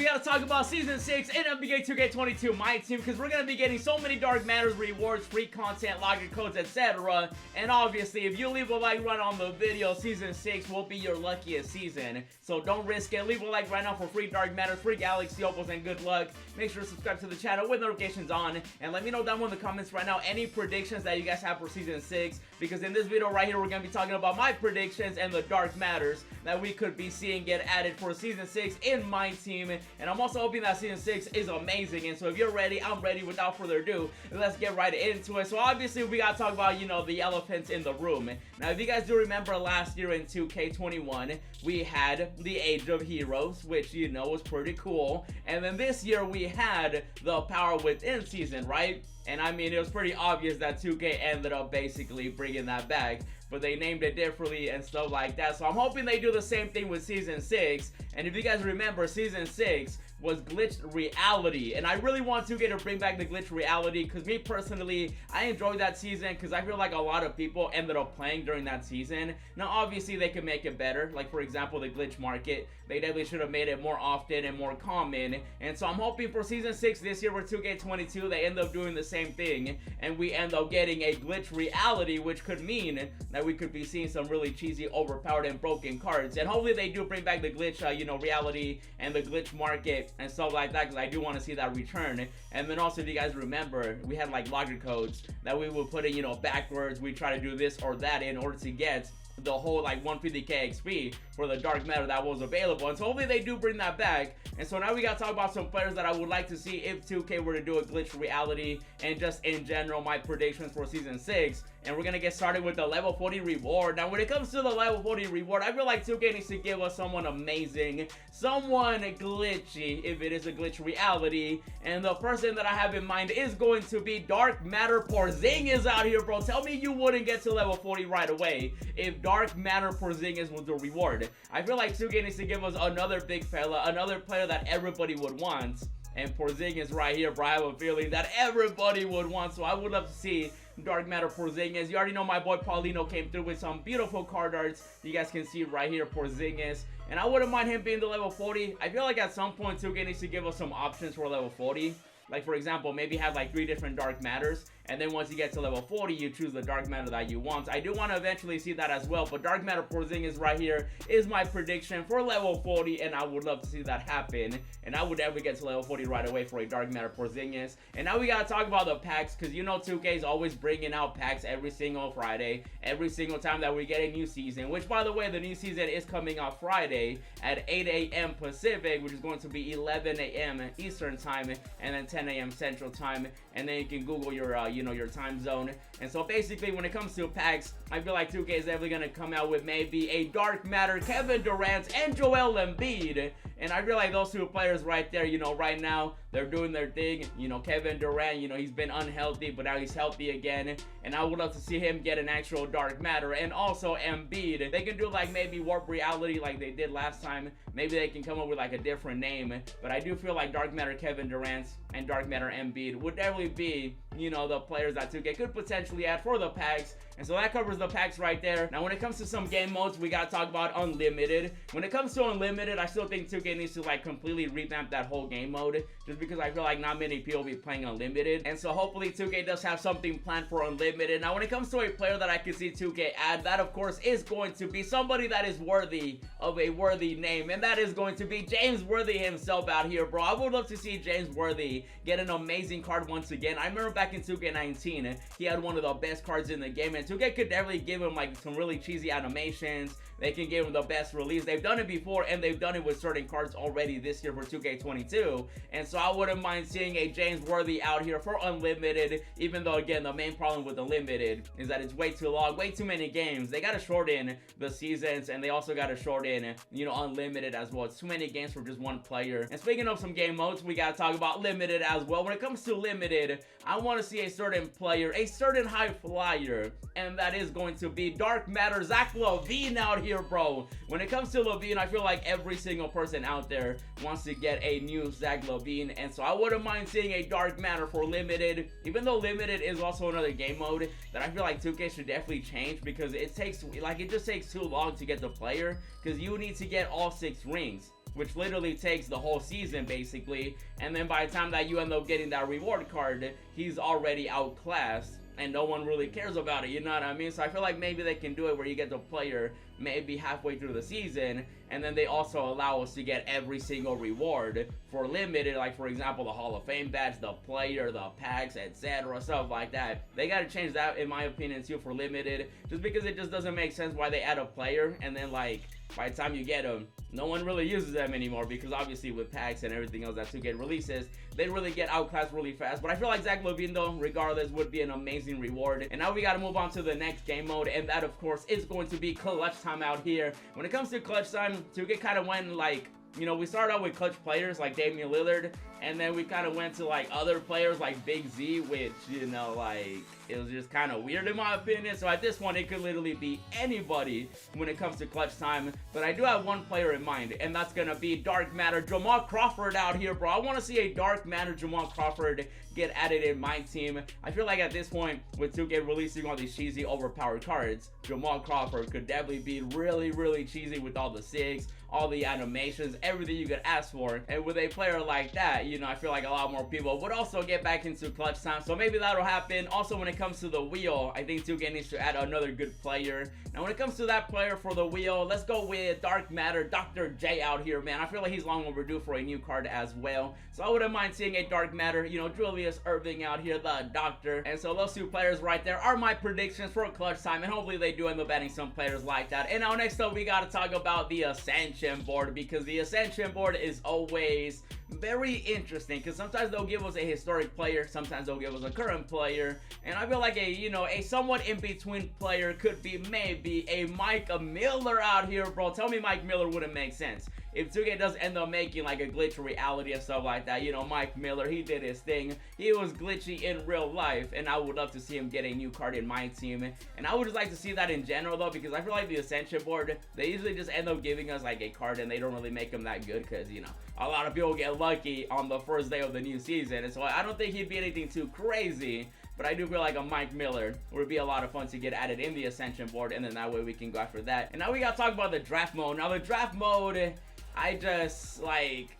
gotta talk about Season 6 in NBA 2K22 MyTeam, because we're gonna be getting so many Dark Matters rewards, free content, login codes, etc. And obviously, if you leave a like right on the video, Season 6 will be your luckiest season. So don't risk it. Leave a like right now for free Dark Matters, free Galaxy Opals, and good luck. Make sure to subscribe to the channel with notifications on. And let me know down in the comments right now any predictions that you guys have for Season 6. Because in this video right here, we're gonna be talking about my predictions and the Dark Matters that we could be seeing get added for Season 6 in MyTeam. And I'm also hoping that Season 6 is amazing. And so if you're ready, I'm ready. Without further ado, let's get right into it. So obviously, we gotta talk about, you know, the elephants in the room. Now, if you guys do remember last year in 2K21, we had the Age of Heroes, which, you know, was pretty cool. And then this year, we had the Power Within season, right? And I mean, it was pretty obvious that 2K ended up basically bringing that back, but they named it differently and stuff like that. So I'm hoping they do the same thing with Season 6. And if you guys remember, Season 6 was glitched reality, and I really want 2K to bring back the glitched reality, because me personally, I enjoyed that season because I feel like a lot of people ended up playing during that season. Now obviously they can make it better, like for example the glitch market, they definitely should have made it more often and more common. And so I'm hoping for Season 6 this year with 2K22 they end up doing the same thing and we end up getting a glitch reality, which could mean that we could be seeing some really cheesy, overpowered, and broken cards. And hopefully they do bring back the glitch you know, reality and the glitch market and stuff like that, because I do want to see that return. And then also, if you guys remember, we had like login codes that we would put in, you know, backwards. We try to do this or that in order to get the whole like 150k XP for the Dark Matter that was available. And so hopefully they do bring that back. And so now we gotta talk about some players that I would like to see if 2K were to do a glitch reality, and just in general my predictions for Season 6. And we're gonna get started with the level 40 reward. Now when it comes to the level 40 reward, I feel like 2K needs to give us someone amazing, someone glitchy if it is a glitch reality. And the person that I have in mind is going to be Dark Matter Porzingis out here, bro. Tell me you wouldn't get to level 40 right away if Dark Matter Porzingis was the reward. I feel like 2K needs to give us another big fella, another player that everybody would want. And Porzingis right here, bro, I have a feeling that everybody would want. So I would love to see Dark Matter Porzingis. You already know my boy Paulino came through with some beautiful card arts. You guys can see right here, Porzingis. And I wouldn't mind him being the level 40. I feel like at some point 2K needs to give us some options for level 40. Like for example, maybe have like 3 different Dark Matters, and then once you get to level 40, you choose the Dark Matter that you want. I do want to eventually see that as well, but Dark Matter Porzingis right here is my prediction for level 40, and I would love to see that happen. And I would never get to level 40 right away for a Dark Matter Porzingis. And now we gotta talk about the packs, because you know 2K is always bringing out packs every single Friday, every single time that we get a new season, which by the way, the new season is coming out Friday at 8 a.m. Pacific, which is going to be 11 a.m. Eastern time, and then 10 a.m. Central time. And then you can Google your you know, your time zone. And so basically when it comes to packs, I feel like 2K is definitely gonna come out with maybe a Dark Matter Kevin Durant and Joel Embiid. And I feel like those two players right there, you know, right now they're doing their thing. You know, Kevin Durant, you know, he's been unhealthy, but now he's healthy again, and I would love to see him get an actual Dark Matter. And also Embiid, they can do like maybe Warp Reality like they did last time. Maybe they can come up with like a different name, but I do feel like Dark Matter Kevin Durant and Dark Matter Embiid would definitely be, you know, the players that 2K could potentially add for the packs. And so that covers the packs right there. Now when it comes to some game modes, we gotta talk about Unlimited. When it comes to Unlimited, I still think 2K needs to like completely revamp that whole game mode, just because I feel like not many people be playing Unlimited. And so hopefully 2K does have something planned for Unlimited. Now when it comes to a player that I can see 2K add, that of course is going to be somebody that is worthy of a worthy name, and that is going to be James Worthy himself out here, bro. I would love to see James Worthy get an amazing card once again. I remember back in 2K19, he had one of the best cards in the game, and 2K could definitely give him like some really cheesy animations. They can give him the best release. They've done it before, and they've done it with certain cards already this year for 2K22. And so I wouldn't mind seeing a James Worthy out here for Unlimited, even though again the main problem with Unlimited is that it's way too long, way too many games. They gotta shorten the seasons, and they also gotta shorten, you know, Unlimited as well. It's too many games for just one player. And speaking of some game modes, we gotta talk about Limited as well. When it comes to Limited, I want to see a certain player, a certain high flyer, and that is going to be Dark Matter Zach LaVine out here, bro. When it comes to LaVine, I feel like every single person out there wants to get a new Zach LaVine, and so I wouldn't mind seeing a Dark Matter for Limited, even though Limited is also another game mode that I feel like 2K should definitely change, because it takes, like, it just takes too long to get the player, because you need to get all 6 rings. which literally takes the whole season basically, and then by the time that you end up getting that reward card, he's already outclassed and no one really cares about it, you know what I mean? So I feel like maybe they can do it where you get the player maybe halfway through the season, and then they also allow us to get every single reward for limited, like for example the Hall of Fame badge, the player, the packs, etc., stuff like that. They gotta change that in my opinion too for limited, just because it just doesn't make sense why they add a player and then like by the time you get them, no one really uses them anymore, because obviously with packs and everything else that 2K releases, they really get outclassed really fast. But I feel like Zach LaVine though, regardless, would be an amazing reward. And now we gotta move on to the next game mode, and that of course is going to be clutch time out here. When it comes to clutch time, 2K kind of went like, you know, we started out with clutch players like Damian Lillard, and then we kind of went to like other players like Big Z, which, you know, like it was just kind of weird in my opinion. So at this one, it could literally be anybody when it comes to clutch time. But I do have one player in mind, and that's gonna be Dark Matter Jamal Crawford out here, bro. I want to see a Dark Matter Jamal Crawford get added in my team. I feel like at this point, with 2K releasing all these cheesy, overpowered cards, Jamal Crawford could definitely be really, really cheesy with all the SIGs, all the animations, everything you could ask for. And with a player like that, you know, I feel like a lot more people would also get back into clutch time. So maybe that'll happen. Also, when it comes to the wheel, I think 2K needs to add another good player. Now, when it comes to that player for the wheel, let's go with Dark Matter Dr. J out here, man. I feel like he's long overdue for a new card as well. So I wouldn't mind seeing a Dark Matter, you know, Julius Irving out here, the Doctor. And so those two players right there are my predictions for clutch time, and hopefully they do end up adding some players like that. And now next up, we got to talk about the Ascension board, because the Ascension board is always very interesting, because sometimes they'll give us a historic player, sometimes they'll give us a current player, and I feel like a, you know, a somewhat in-between player could be maybe a Mike Miller out here, bro. Tell me Mike Miller wouldn't make sense. If 2K does end up making like a glitch reality and stuff like that, you know, Mike Miller, he did his thing. He was glitchy in real life, and I would love to see him get a new card in my team. And I would just like to see that in general though, because I feel like the Ascension board, they usually just end up giving us like a card and they don't really make them that good, because, you know, a lot of people get lucky on the first day of the new season. And so I don't think he'd be anything too crazy. But I do feel like a Mike Miller would be a lot of fun to get added in the Ascension board, and then that way we can go after that. And now we gotta talk about the draft mode. Now the draft mode, I just like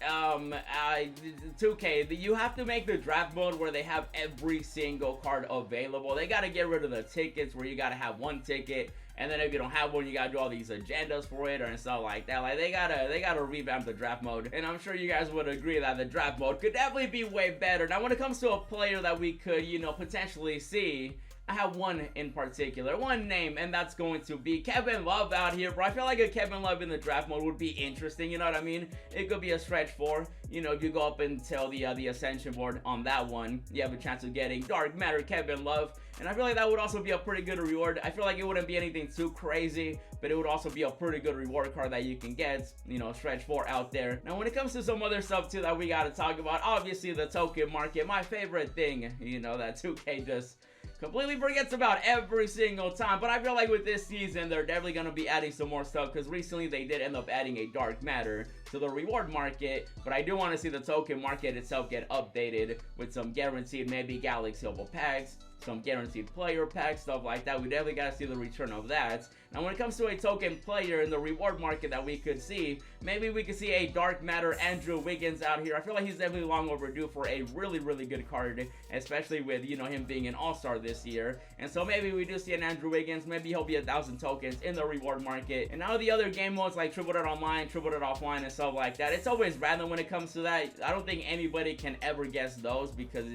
2K, you have to make the draft mode where they have every single card available. They gotta get rid of the tickets where you gotta have one ticket, and then if you don't have one, you gotta do all these agendas for it or stuff like that. Like they gotta revamp the draft mode, and I'm sure you guys would agree that the draft mode could definitely be way better. Now when it comes to a player that we could, you know, potentially see, I have one in particular, one name, and that's going to be Kevin Love out here, bro. I feel like a Kevin Love in the draft mode would be interesting, you know what I mean? It could be a stretch for, you know, if you go up until the Ascension board on that one, you have a chance of getting Dark Matter Kevin Love, and I feel like that would also be a pretty good reward. I feel like it wouldn't be anything too crazy, but it would also be a pretty good reward card that you can get, you know, stretch 4 out there. Now, when it comes to some other stuff too that we gotta talk about, obviously the token market, my favorite thing, you know, that 2K just completely forgets about every single time. But I feel like with this season, they're definitely going to be adding some more stuff, because recently they did end up adding a Dark Matter to the reward market. But I do want to see the token market itself get updated with some guaranteed maybe Galaxy Opal packs, some guaranteed player packs, stuff like that. We definitely got to see the return of that. Now when it comes to a token player in the reward market that we could see, maybe we could see a Dark Matter Andrew Wiggins out here. I feel like he's definitely long overdue for a really, really good card, especially with, you know, him being an all-star this year. And so maybe we do see an Andrew Wiggins, maybe he'll be 1,000 tokens in the reward market. And now the other game modes like Triple Threat Online, Triple Threat Offline, and stuff like that, it's always random when it comes to that. I don't think anybody can ever guess those, because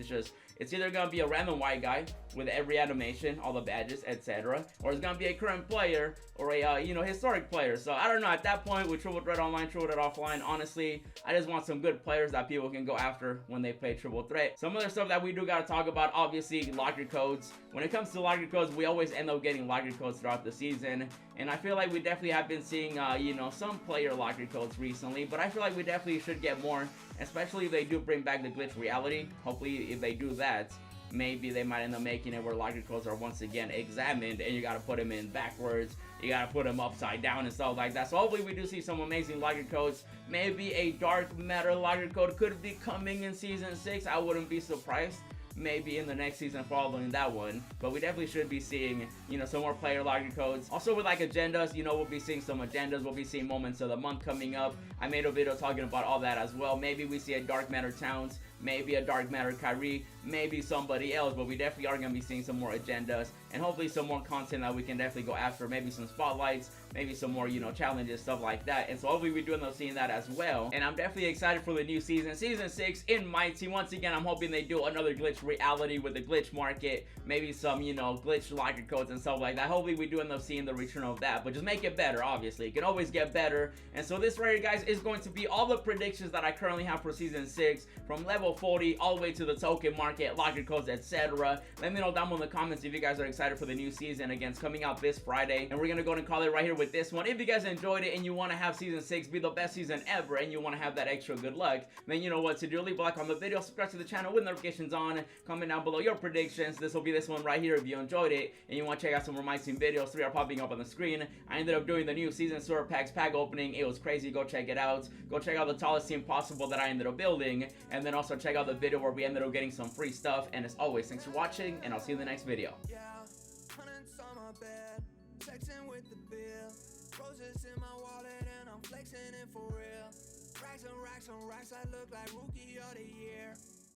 it's either gonna be a random white guy with every animation, all the badges, etc., or it's gonna be a current player or a you know, historic player. So I don't know, at that point with Triple Threat Online, Triple Threat Offline, honestly, I just want some good players that people can go after when they play Triple Threat. Some other stuff that we do gotta talk about, obviously locker codes. When it comes to locker codes, we always end up getting locker codes throughout the season, and I feel like we definitely have been seeing you know, some player locker codes recently, but I feel like we definitely should get more, especially if they do bring back the glitch reality. Hopefully if they do that, maybe they might end up making it where locker codes are once again examined, and you gotta put them in backwards, you gotta put them upside down and stuff like that. So hopefully we do see some amazing locker codes. Maybe a Dark Matter locker code could be coming in Season 6. I wouldn't be surprised. maybe in the next season following that one. But we definitely should be seeing, you know, some more player login codes. Also with like agendas, you know, we'll be seeing some agendas. We'll be seeing moments of the month coming up. I made a video talking about all that as well. Maybe we see a Dark Matter Towns, maybe a Dark Matter Kyrie, maybe somebody else, but we definitely are going to be seeing some more agendas and hopefully some more content that we can definitely go after, maybe some spotlights, maybe some more, you know, challenges, stuff like that. And so hopefully we do end up seeing that as well. And I'm definitely excited for the new season, season 6 in MyTeam. Once again, I'm hoping they do another glitch reality with the glitch market, maybe some, you know, glitch locker codes and stuff like that. Hopefully we do end up seeing the return of that, but just make it better. Obviously it can always get better. And so this right here, guys, is going to be all the predictions that I currently have for season 6 from level 40 all the way to the token market, locker codes, etc. Let me know down below in the comments if you guys are excited for the new season. Again, it's coming out this Friday, and we're gonna go and call it right here with this one. If you guys enjoyed it and you want to have season 6 be the best season ever and you want to have that extra good luck, then you know what to do. Leave a like on the video, subscribe to the channel with notifications on, comment down below your predictions. This will be this one right here if you enjoyed it and you want to check out some more MyTeam videos. 3 are popping up on the screen. I ended up doing the new season sword packs pack opening. It was crazy. Go check it out. Go check out the tallest team possible that I ended up building, and then also check out the video where we ended up getting some free stuff. And as always, thanks for watching, and I'll see you in the next video. Texting with the bill, roses in my wallet, and I'm flexing it for real. Racks and racks and racks, I look like rookie of the year.